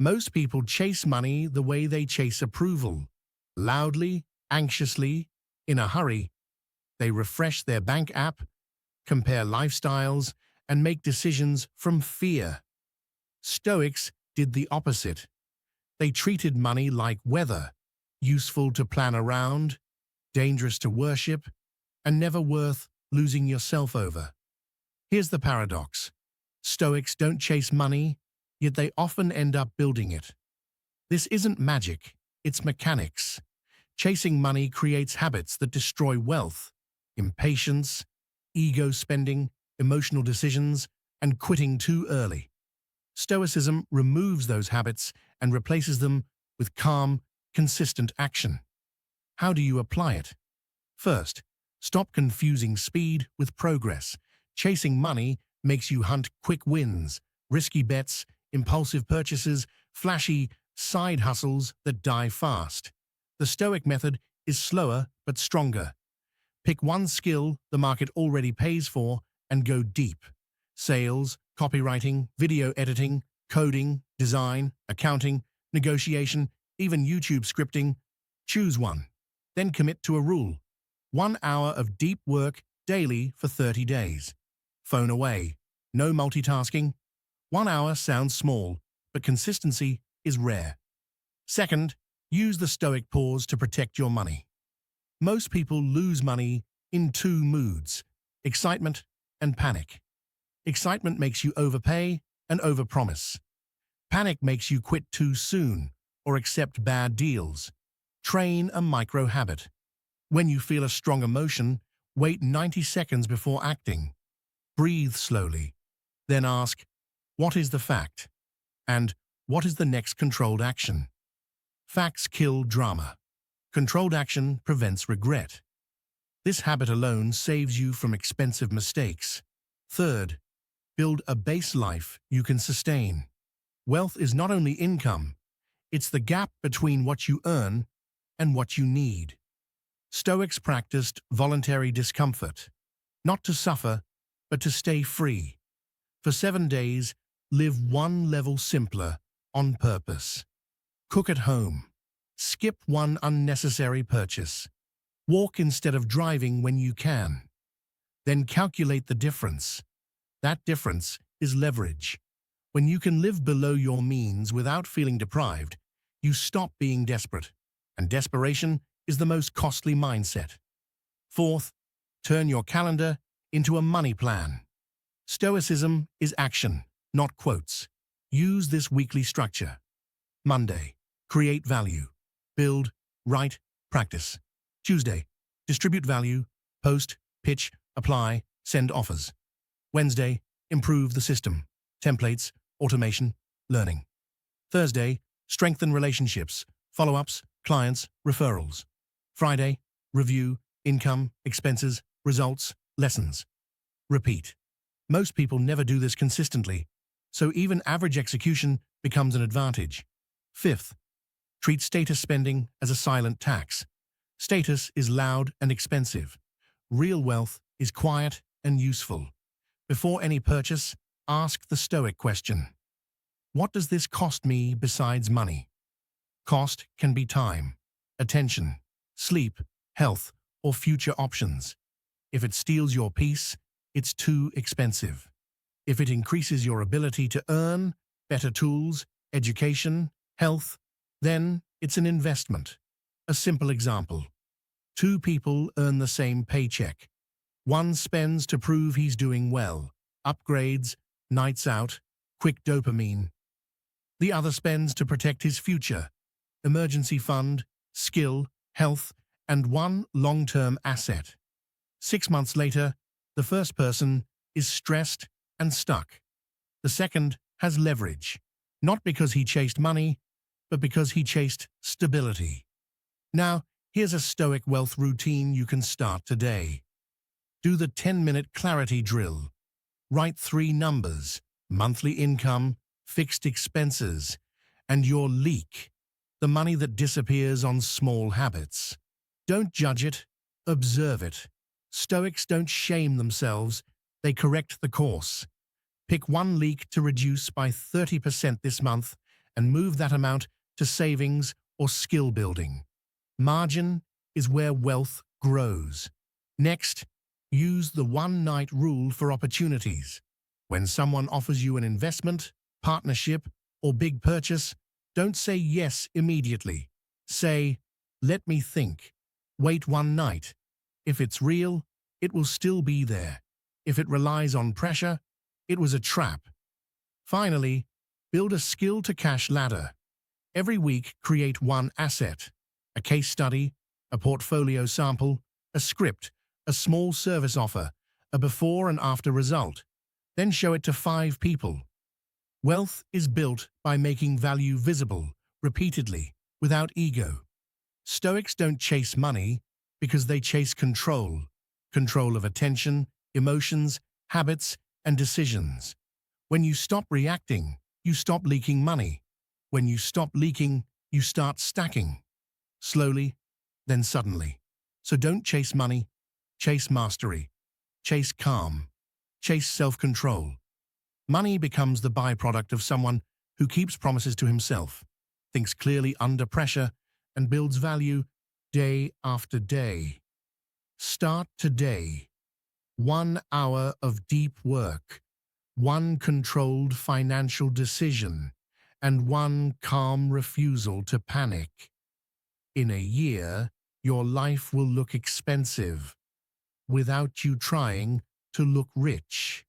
Most people chase money the way they chase approval. Loudly, anxiously, in a hurry. They refresh their bank app, compare lifestyles, and make decisions from fear. Stoics did the opposite. They treated money like weather, useful to plan around, dangerous to worship, and never worth losing yourself over. Here's the paradox. Stoics don't chase money, yet they often end up building it. This isn't magic, it's mechanics. Chasing money creates habits that destroy wealth, impatience, ego spending, emotional decisions, and quitting too early. Stoicism removes those habits and replaces them with calm, consistent action. How do you apply it? First, stop confusing speed with progress. Chasing money makes you hunt quick wins, risky bets, impulsive purchases, flashy side hustles that die fast. The Stoic method is slower but stronger. Pick one skill the market already pays for and go deep. Sales, copywriting, video editing, coding, design, accounting, negotiation, even YouTube scripting. Choose one. Then commit to a rule. 1 hour of deep work daily for 30 days. Phone away. No multitasking. 1 hour sounds small, but consistency is rare. Second, use the Stoic pause to protect your money. Most people lose money in two moods: excitement and panic. Excitement makes you overpay and overpromise. Panic makes you quit too soon or accept bad deals. Train a micro habit. When you feel a strong emotion, wait 90 seconds before acting. Breathe slowly. Then ask, what is the fact? And what is the next controlled action? Facts kill drama. Controlled action prevents regret. This habit alone saves you from expensive mistakes. Third, build a base life you can sustain. Wealth is not only income, it's the gap between what you earn and what you need. Stoics practiced voluntary discomfort, not to suffer, but to stay free. For 7 days, live one level simpler on purpose. Cook at home. Skip one unnecessary purchase. Walk instead of driving when you can. Then calculate the difference. That difference is leverage. When you can live below your means without feeling deprived, you stop being desperate, and desperation is the most costly mindset. Fourth, turn your calendar into a money plan. Stoicism is action, not quotes. Use this weekly structure. Monday, create value. Build, write, practice. Tuesday, distribute value, post, pitch, apply, send offers. Wednesday, improve the system. Templates, automation, learning. Thursday, strengthen relationships, follow-ups, clients, referrals. Friday, review, income, expenses, results, lessons. Repeat. Most people never do this consistently, so even average execution becomes an advantage. Fifth, treat status spending as a silent tax. Status is loud and expensive. Real wealth is quiet and useful. Before any purchase, ask the Stoic question. What does this cost me besides money? Cost can be time, attention, sleep, health, or future options. If it steals your peace, it's too expensive. If it increases your ability to earn, better tools, education, health, then it's an investment. A simple example. 2 people earn the same paycheck. One spends to prove he's doing well, upgrades, nights out, quick dopamine. The other spends to protect his future, emergency fund, skill, health, and one long-term asset. 6 months later, the first person is stressed and stuck. The second has leverage, not because he chased money, but because he chased stability. Now, here's a Stoic wealth routine you can start today. Do the 10-minute clarity drill. Write 3 numbers: monthly income, fixed expenses, and your leak, the money that disappears on small habits. Don't judge it, observe it. Stoics don't shame themselves, they correct the course. Pick one leak to reduce by 30% this month and move that amount to savings or skill building. Margin is where wealth grows. Next, use the one-night rule for opportunities. When someone offers you an investment, partnership, or big purchase, don't say yes immediately. Say, "Let me think." Wait one night. If it's real, it will still be there. If it relies on pressure, it was a trap. Finally, build a skill-to-cash ladder. Every week, create one asset: a case study, a portfolio sample, a script, a small service offer, a before and after result. Then show it to 5 people. Wealth is built by making value visible, repeatedly, without ego. Stoics don't chase money because they chase control. Control of attention, emotions, habits, and decisions. When you stop reacting, you stop leaking money. When you stop leaking, you start stacking. Slowly, then suddenly. So don't chase money, chase mastery, chase calm, chase self-control. Money becomes the byproduct of someone who keeps promises to himself, thinks clearly under pressure, and builds value day after day. Start today. 1 hour of deep work, 1 controlled financial decision, and 1 calm refusal to panic. In a year, your life will look expensive without you trying to look rich.